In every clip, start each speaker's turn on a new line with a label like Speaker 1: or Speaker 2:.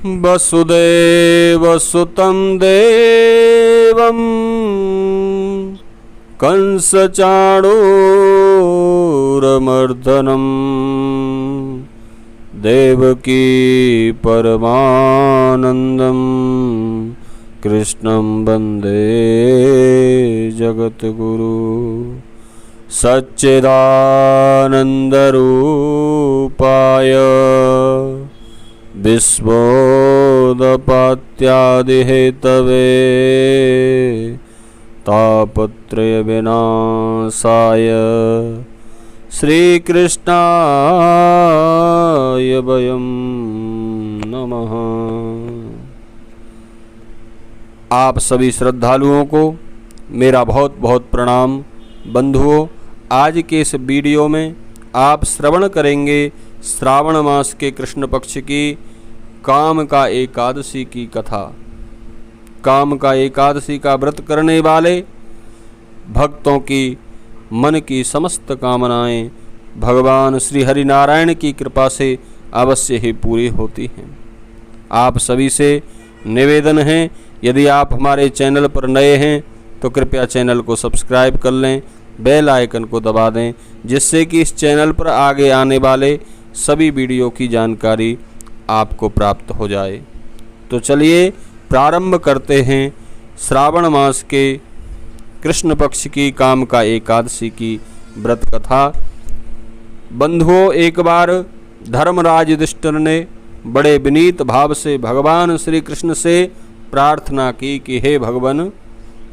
Speaker 1: वसुदेवसुतं देवं कंसचाणूरमर्दनं देवकी परमानन्दं कृष्णं वन्दे जगद्गुरु। सच्चिदानन्दरूपाय विश्वोदपात्यादिहेतवे तापत्रयविनाशाय श्रीकृष्णाय वयं नमः। आप सभी श्रद्धालुओं को मेरा बहुत बहुत प्रणाम। बंधुओं, आज के इस वीडियो में आप श्रवण करेंगे श्रावण मास के कृष्ण पक्ष की काम का एकादशी की कथा। काम का एकादशी का व्रत करने वाले भक्तों की मन की समस्त कामनाएं भगवान श्री हरि नारायण की कृपा से अवश्य ही पूरी होती हैं। आप सभी से निवेदन है, यदि आप हमारे चैनल पर नए हैं तो कृपया चैनल को सब्सक्राइब कर लें, बेल आइकन को दबा दें, जिससे कि इस चैनल पर आगे आने वाले सभी वीडियो की जानकारी आपको प्राप्त हो जाए। तो चलिए प्रारंभ करते हैं श्रावण मास के कृष्ण पक्ष की काम का एकादशी की व्रत कथा। बंधुओं, एक बार धर्मराज युधिष्ठिर ने बड़े विनीत भाव से भगवान श्री कृष्ण से प्रार्थना की कि हे भगवान,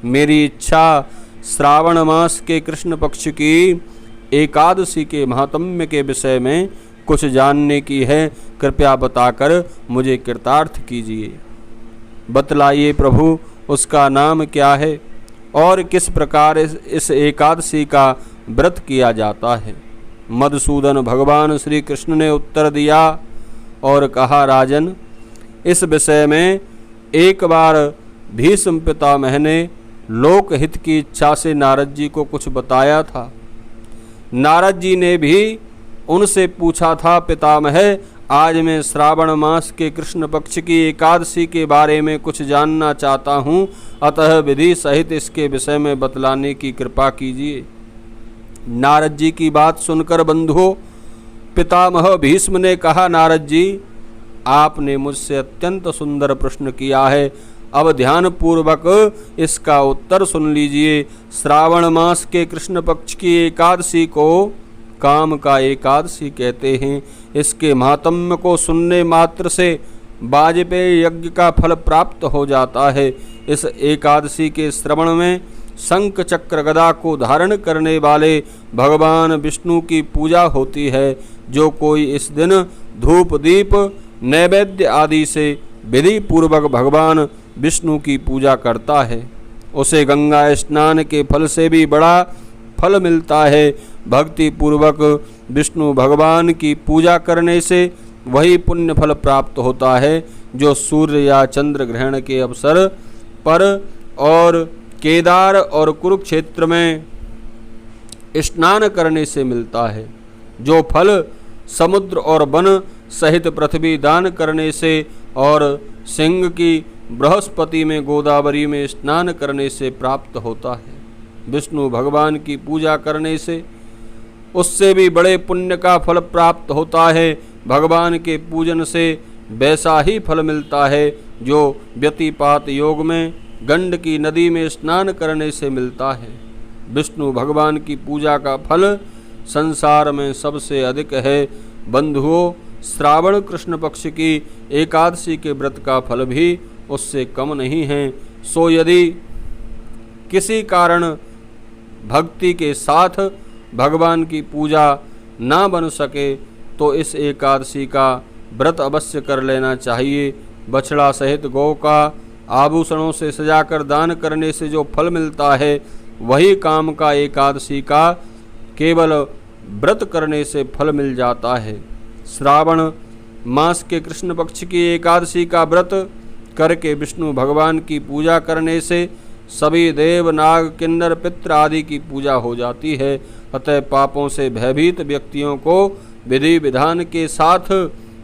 Speaker 1: मेरी इच्छा श्रावण मास के कृष्ण पक्ष की एकादशी के महात्म्य के विषय में कुछ जानने की है, कृपया बताकर मुझे कृतार्थ कीजिए। बतलाइए प्रभु, उसका नाम क्या है और किस प्रकार इस एकादशी का व्रत किया जाता है। मधुसूदन भगवान श्री कृष्ण ने उत्तर दिया और कहा, राजन, इस विषय में एक बार भीष्म पितामह ने लोकहित की इच्छा से नारद जी को कुछ बताया था। नारद जी ने भी उनसे पूछा था, पितामह, आज मैं श्रावण मास के कृष्ण पक्ष की एकादशी के बारे में कुछ जानना चाहता हूँ, अतः विधि सहित इसके विषय में बतलाने की कृपा कीजिए। नारद जी की बात सुनकर बंधुओं, पितामह भीष्म ने कहा, नारद जी, आपने मुझसे अत्यंत सुंदर प्रश्न किया है, अब ध्यानपूर्वक इसका उत्तर सुन लीजिए। श्रावण मास के कृष्ण पक्ष की एकादशी को काम का एकादशी कहते हैं। इसके महात्म्य को सुनने मात्र से वाजपेय यज्ञ का फल प्राप्त हो जाता है। इस एकादशी के श्रवण में शंख चक्र गदा को धारण करने वाले भगवान विष्णु की पूजा होती है। जो कोई इस दिन धूप दीप नैवेद्य आदि से विधि पूर्वक भगवान विष्णु की पूजा करता है, उसे गंगा स्नान के फल से भी बड़ा फल मिलता है। भक्ति पूर्वक विष्णु भगवान की पूजा करने से वही पुण्य फल प्राप्त होता है जो सूर्य या चंद्र ग्रहण के अवसर पर और केदार और कुरुक्षेत्र में स्नान करने से मिलता है। जो फल समुद्र और वन सहित पृथ्वी दान करने से और सिंह की बृहस्पति में गोदावरी में स्नान करने से प्राप्त होता है। विष्णु भगवान की पूजा करने से उससे भी बड़े पुण्य का फल प्राप्त होता है। भगवान के पूजन से वैसा ही फल मिलता है जो व्यतिपात योग में गंडकी नदी में स्नान करने से मिलता है। विष्णु भगवान की पूजा का फल संसार में सबसे अधिक है। बंधुओं, श्रावण कृष्ण पक्ष की एकादशी के व्रत का फल भी उससे कम नहीं है। सो यदि किसी कारण भक्ति के साथ भगवान की पूजा ना बन सके तो इस एकादशी का व्रत अवश्य कर लेना चाहिए। बछड़ा सहित गौ का आभूषणों से सजाकर दान करने से जो फल मिलता है, वही काम का एकादशी का केवल व्रत करने से फल मिल जाता है। श्रावण मास के कृष्ण पक्ष की एकादशी का व्रत करके विष्णु भगवान की पूजा करने से सभी देव नाग किन्नर पितृ आदि की पूजा हो जाती है। अतः पापों से भयभीत व्यक्तियों को विधि विधान के साथ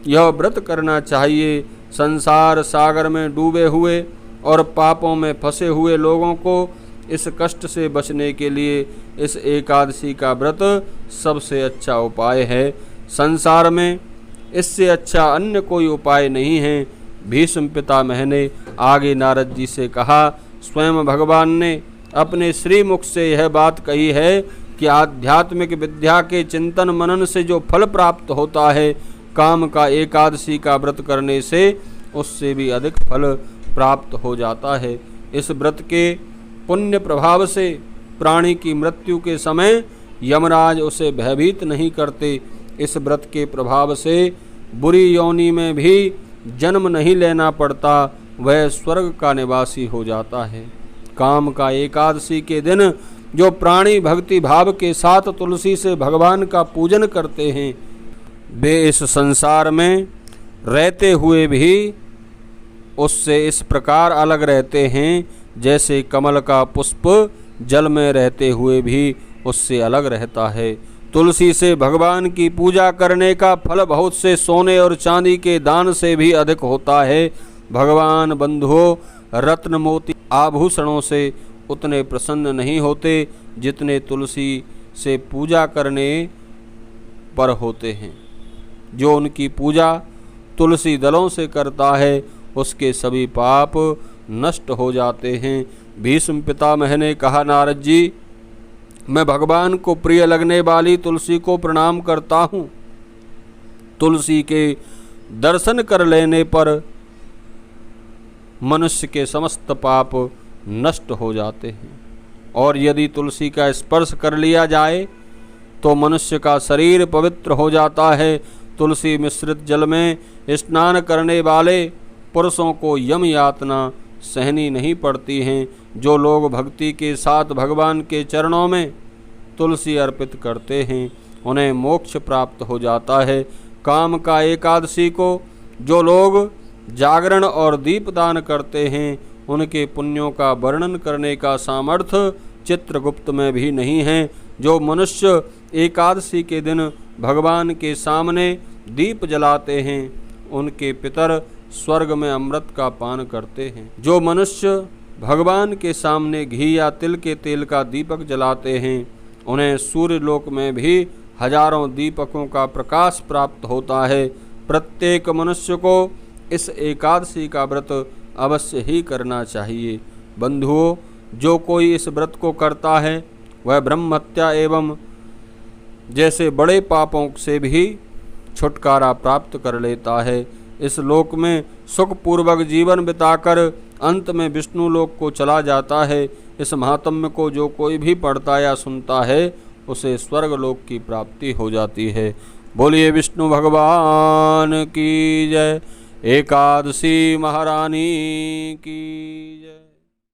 Speaker 1: यह व्रत करना चाहिए। संसार सागर में डूबे हुए और पापों में फंसे हुए लोगों को इस कष्ट से बचने के लिए इस एकादशी का व्रत सबसे अच्छा उपाय है। संसार में इससे अच्छा अन्य कोई उपाय नहीं है। भीष्म पितामह ने आगे नारद जी से कहा, स्वयं भगवान ने अपने श्रीमुख से यह बात कही है कि आध्यात्मिक विद्या के चिंतन मनन से जो फल प्राप्त होता है, काम का एकादशी का व्रत करने से उससे भी अधिक फल प्राप्त हो जाता है। इस व्रत के पुण्य प्रभाव से प्राणी की मृत्यु के समय यमराज उसे भयभीत नहीं करते। इस व्रत के प्रभाव से बुरी योनि में भी जन्म नहीं लेना पड़ता, वह स्वर्ग का निवासी हो जाता है। काम का एकादशी के दिन जो प्राणी भक्ति भाव के साथ तुलसी से भगवान का पूजन करते हैं, वे इस संसार में रहते हुए भी उससे इस प्रकार अलग रहते हैं जैसे कमल का पुष्प जल में रहते हुए भी उससे अलग रहता है। तुलसी से भगवान की पूजा करने का फल बहुत से सोने और चांदी के दान से भी अधिक होता है। भगवान बंधुओं, रत्न मोती आभूषणों से उतने प्रसन्न नहीं होते जितने तुलसी से पूजा करने पर होते हैं। जो उनकी पूजा तुलसी दलों से करता है, उसके सभी पाप नष्ट हो जाते हैं। भीष्म पितामह ने कहा, नारद जी, मैं भगवान को प्रिय लगने वाली तुलसी को प्रणाम करता हूँ। तुलसी के दर्शन कर लेने पर मनुष्य के समस्त पाप नष्ट हो जाते हैं, और यदि तुलसी का स्पर्श कर लिया जाए तो मनुष्य का शरीर पवित्र हो जाता है। तुलसी मिश्रित जल में स्नान करने वाले पुरुषों को यम यातना सहनी नहीं पड़ती हैं। जो लोग भक्ति के साथ भगवान के चरणों में तुलसी अर्पित करते हैं, उन्हें मोक्ष प्राप्त हो जाता है। काम का एकादशी को जो लोग जागरण और दीपदान करते हैं, उनके पुण्यों का वर्णन करने का सामर्थ्य चित्रगुप्त में भी नहीं है। जो मनुष्य एकादशी के दिन भगवान के सामने दीप जलाते हैं, उनके पितर स्वर्ग में अमृत का पान करते हैं। जो मनुष्य भगवान के सामने घी या तिल के तेल का दीपक जलाते हैं, उन्हें सूर्यलोक में भी हजारों दीपकों का प्रकाश प्राप्त होता है। प्रत्येक मनुष्य को इस एकादशी का व्रत अवश्य ही करना चाहिए। बंधुओं, जो कोई इस व्रत को करता है, वह ब्रह्म हत्या एवं जैसे बड़े पापों से भी छुटकारा प्राप्त कर लेता है। इस लोक में सुखपूर्वक जीवन बिताकर अंत में विष्णु लोक को चला जाता है। इस महात्म्य को जो कोई भी पढ़ता या सुनता है, उसे स्वर्ग लोक की प्राप्ति हो जाती है। बोलिए विष्णु भगवान की जय। एकादशी महारानी की जय।